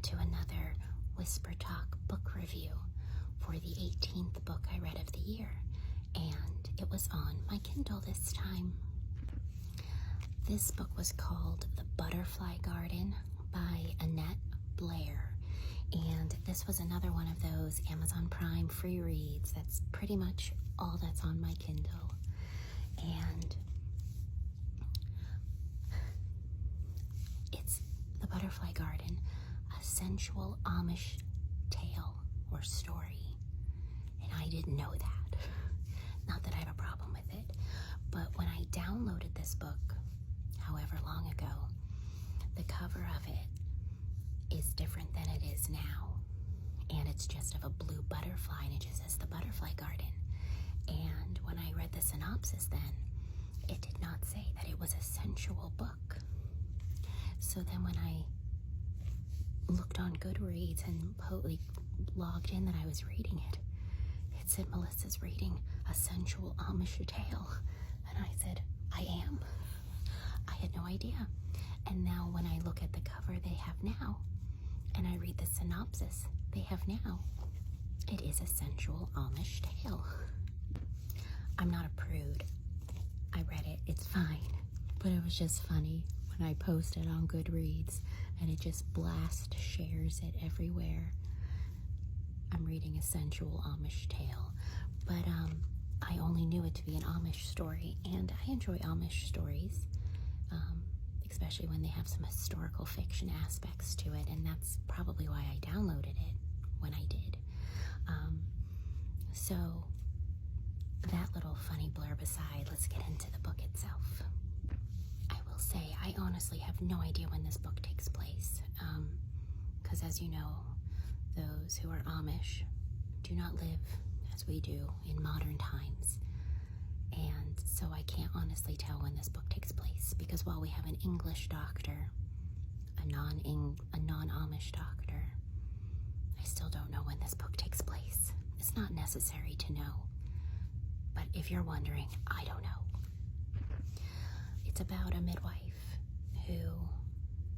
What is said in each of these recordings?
to another Whisper Talk book review for the 18th book I read of the year, and it was on my Kindle this time. This book was called The Butterfly Garden by Annette, Blair, and this was another one of those Amazon Prime free reads. That's pretty much all that's on my Kindle. And it's The Butterfly Garden, a sensual Amish tale or story. And I didn't know that. Not that I have a problem with it, but when I downloaded this book, however long ago, the cover of it is different than it is now. And it's just of a blue butterfly, and it just says The Butterfly Garden. And when I read the synopsis then, it did not say that it was a sensual book. So then when I looked on Goodreads and logged in that I was reading it, it said Melissa's reading a sensual Amish tale. And I said, I am. I had no idea. And now when I look at the cover they have now, and I read the synopsis they have now, it is a sensual Amish tale. I'm not a prude. I read it, it's fine. But it was just funny when I posted on Goodreads and it just shares it everywhere. I'm reading a sensual Amish tale. But I only knew it to be an Amish story, and I enjoy Amish stories, especially when they have some historical fiction aspects to it, and that's probably why I downloaded it when I did. So that little funny blurb aside, let's get into the book itself. I will say, I honestly have no idea when this book takes place, because as you know, those who are Amish do not live as we do in modern times, and so I can't honestly tell when this book takes place, because while we have an English doctor, a non-Amish doctor, I still don't know when this book takes place. It's not necessary to know. But if you're wondering, I don't know. It's about a midwife who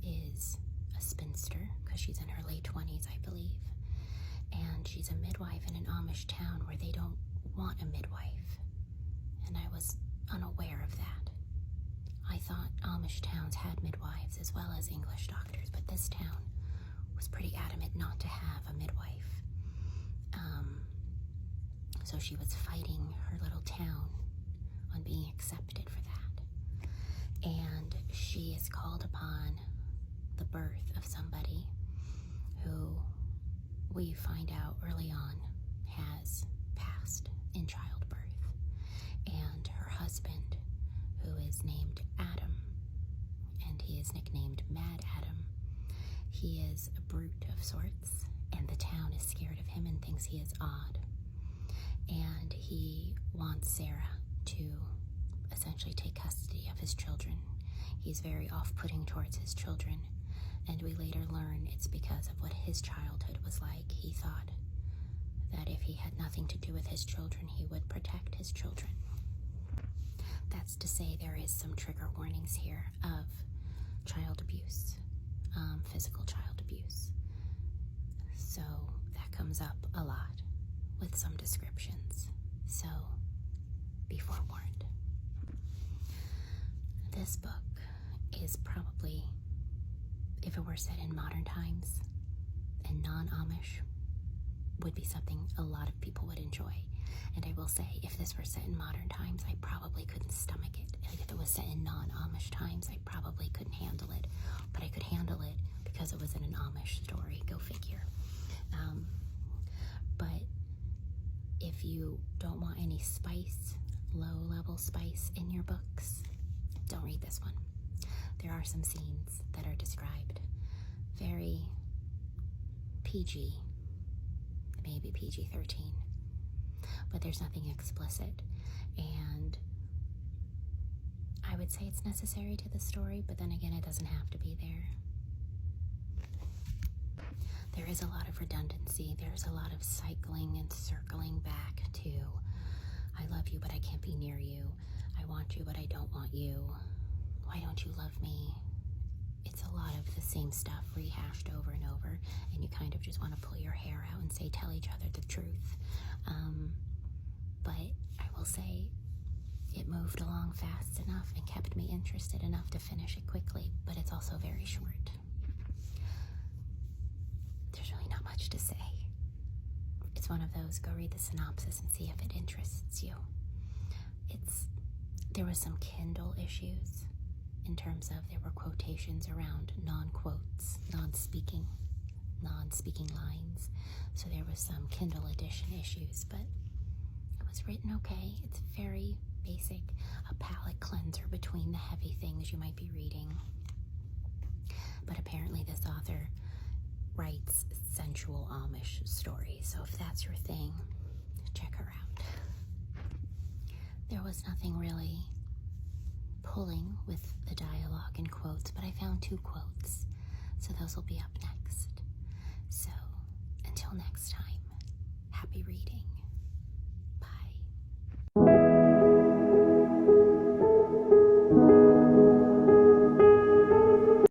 is a spinster, because she's in her late 20s, I believe. And she's a midwife in an Amish town where they don't want a midwife. And I was unaware of that. I thought Amish towns had midwives as well as English doctors, but this town was pretty adamant not to have a midwife. So she was fighting her little town on being accepted for that. And she is called upon the birth of somebody who we find out early on has passed in childbirth. And her husband, who is named Adam, and he is nicknamed Mad Adam, he is a brute of sorts, and the town is scared of him and thinks he is odd. And he wants Sarah to essentially take custody of his children. He's very off-putting towards his children, and we later learn it's because of what his childhood was like. He thought that if he had nothing to do with his children, he would protect his children. That's to say there is some trigger warnings here of child abuse, physical child abuse. So that comes up a lot with some descriptions, so be forewarned. This book is probably, if it were set in modern times and non-Amish, would be something a lot of people would enjoy. And I will say, if this were set in modern times, I probably couldn't stomach it. Like if it was set in non-Amish times, I probably couldn't handle it. But I could handle it because it was in an Amish story. Go figure. But if you don't want any spice, low-level spice in your books, don't read this one. There are some scenes that are described very PG, maybe PG-13, but there's nothing explicit, and I would say it's necessary to the story, but then again, it doesn't have to be there. There is a lot of redundancy. There's a lot of cycling and circling back to, I love you, but I can't be near you. I want you, but I don't want you. Why don't you love me? It's a lot of the same stuff rehashed over and over, and you kind of just want to pull your hair out and say, tell each other the truth. But I will say it moved along fast enough and kept me interested enough to finish it quickly, but it's also very short. There's really not much to say. It's one of those, go read the synopsis and see if it interests you. There was some Kindle issues in terms of there were quotations around non-quotes, non-speaking lines. So there was some Kindle edition issues, but it was written okay. It's very basic, a palate cleanser between the heavy things you might be reading. But apparently this author writes sensual Amish stories, so if that's your thing, check her out. There was nothing really pulling with the dialogue and quotes, but I found 2 quotes, so those will be up next.